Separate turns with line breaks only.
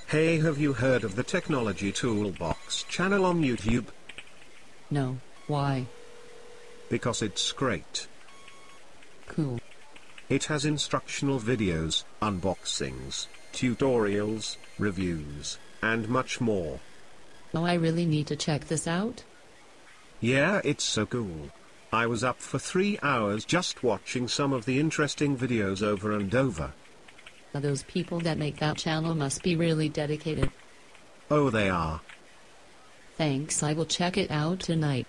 Hey, have you heard of the Technology Toolbox channel on YouTube?
No, why?
Because it's great.
Cool.
It has instructional videos, unboxings, tutorials, reviews, and much more.
Oh, I really need to check this out?
Yeah, it's so cool. I was up for 3 hours just watching some of the interesting videos over and over.
Those people that make that channel must be really dedicated.
Oh, they are.
Thanks, I will check it out tonight.